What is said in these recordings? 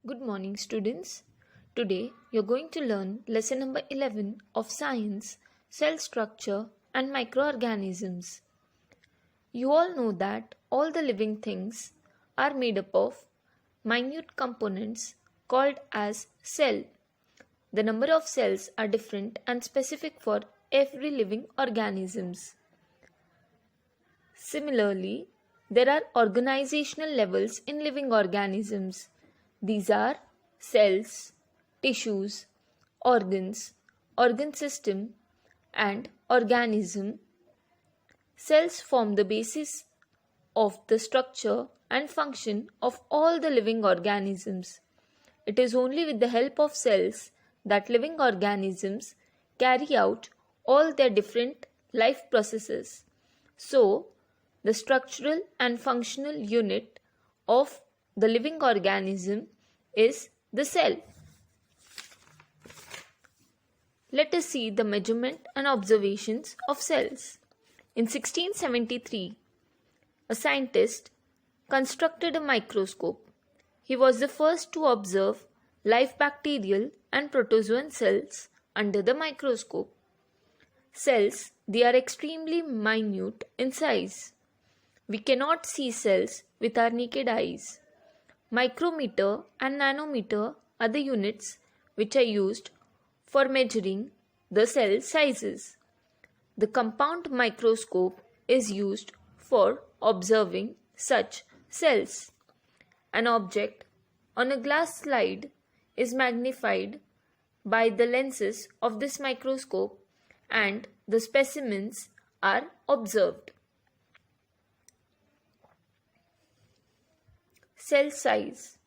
Good morning, students. Today you're going to learn lesson number 11 of science, cell structure and microorganisms. You all know that all the living things are made up of minute components called as cell. The number of cells are different and specific for every living organisms. Similarly, there are organizational levels in living organisms. These are cells, tissues, organs, organ system, and organism. Cells form the basis of the structure and function of all the living organisms. It is only with the help of cells that living organisms carry out all their different life processes. So, the structural and functional unit of the living organism is the cell. Let us see the measurement and observations of cells. In 1673, a scientist constructed a microscope. He was the first to observe live bacterial and protozoan cells under the microscope. Cells, they are extremely minute in size. We cannot see cells with our naked eyes. Micrometer and nanometer are the units which are used for measuring the cell sizes. The compound microscope is used for observing such cells. An object on a glass slide is magnified by the lenses of this microscope and the specimens are observed. Cell size.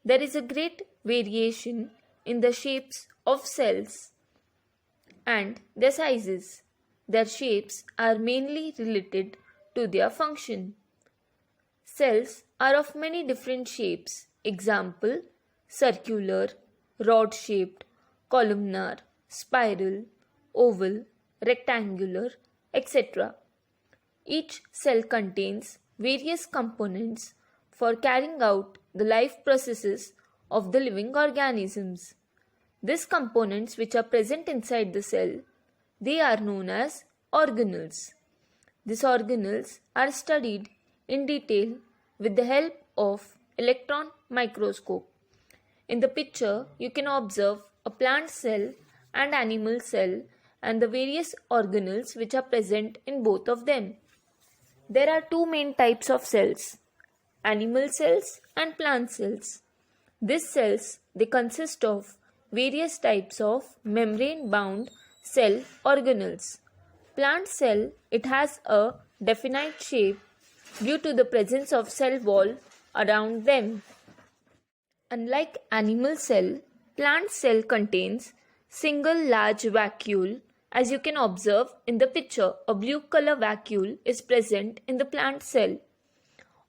There is a great variation in the shapes of cells and their sizes. Their shapes are mainly related to their function. Cells are of many different shapes. Example, circular, rod-shaped, columnar, spiral, oval, rectangular, etc. Each cell contains various components for carrying out the life processes of the living organisms. These components which are present inside the cell, they are known as organelles. These organelles are studied in detail with the help of electron microscope. In the picture, you can observe a plant cell and animal cell and the various organelles which are present in both of them. There are two main types of cells, animal cells and plant cells. These cells, they consist of various types of membrane-bound cell organelles. Plant cell, it has a definite shape due to the presence of cell wall around them. Unlike animal cell, plant cell contains single large vacuole. As you can observe in the picture, a blue color vacuole is present in the plant cell.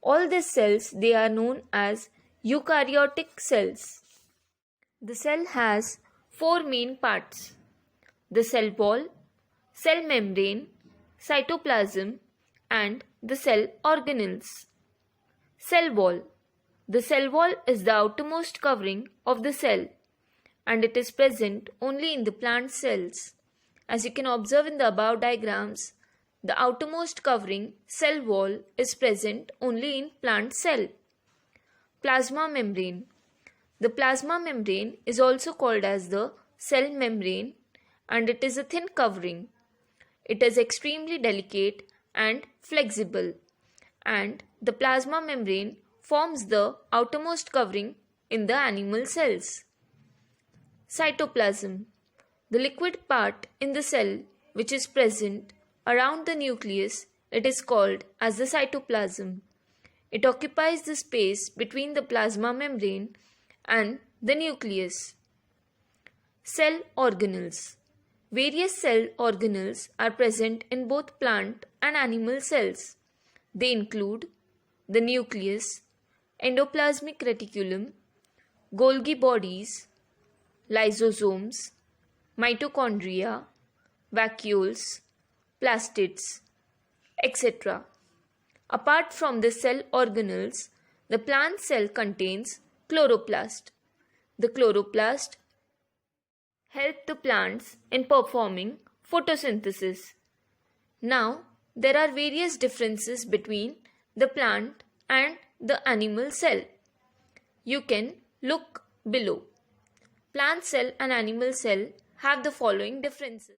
All these cells, they are known as eukaryotic cells. The cell has four main parts: the cell wall, cell membrane, cytoplasm, and the cell organelles. Cell wall. The cell wall is the outermost covering of the cell and it is present only in the plant cells. As you can observe in the above diagrams, the outermost covering cell wall is present only in plant cell. Plasma membrane. The plasma membrane is also called as the cell membrane and it is a thin covering. It is extremely delicate and flexible and the plasma membrane forms the outermost covering in the animal cells. Cytoplasm. The liquid part in the cell which is present around the nucleus, it is called as the cytoplasm. It occupies the space between the plasma membrane and the nucleus. Cell organelles. Various cell organelles are present in both plant and animal cells. They include the nucleus, endoplasmic reticulum, Golgi bodies, lysosomes, mitochondria, vacuoles, plastids, etc. Apart from the cell organelles, the plant cell contains chloroplast. The chloroplast help the plants in performing photosynthesis. Now, there are various differences between the plant and the animal cell. You can look below. Plant cell and animal cell have the following differences.